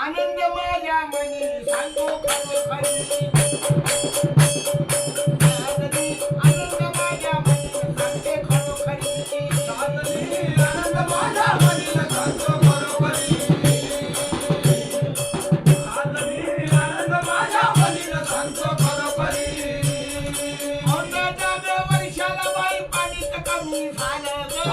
आनंद माझ्या मनी सांगतो खरोखरी साधनी आनंद माझ्या मनी सांगते खरोखरी साधनी आनंद माझ्या मनीला सांगतो खरोखरी साधनी आनंद माझ्या मनीला सांगतो खरोखरी औंधाच्या वर्षाला बाई पाणी कमी झालं ग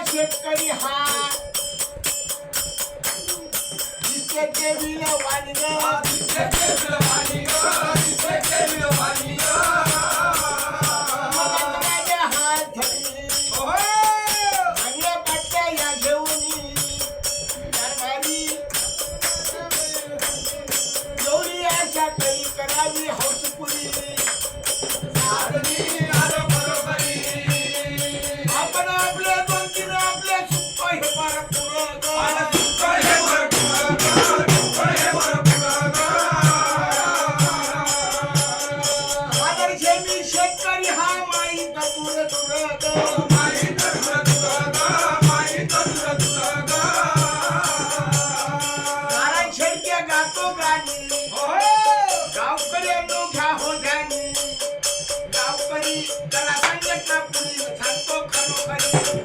शेतकरी हा देवीला वाणी माझ्या हात चांगल्या पाट्या या घेऊन दरबारी एवढी आशा करी करावी हौसपुरी आपण आपले दोन तीन आपले सुख हे बरं पुरं शेतकरी हा माईत नारायण शेळके गातो गाणी गावकरी अनोख्या हो जाणी गावकरी त्याला संघटना पुढील सांगतो खरोखरी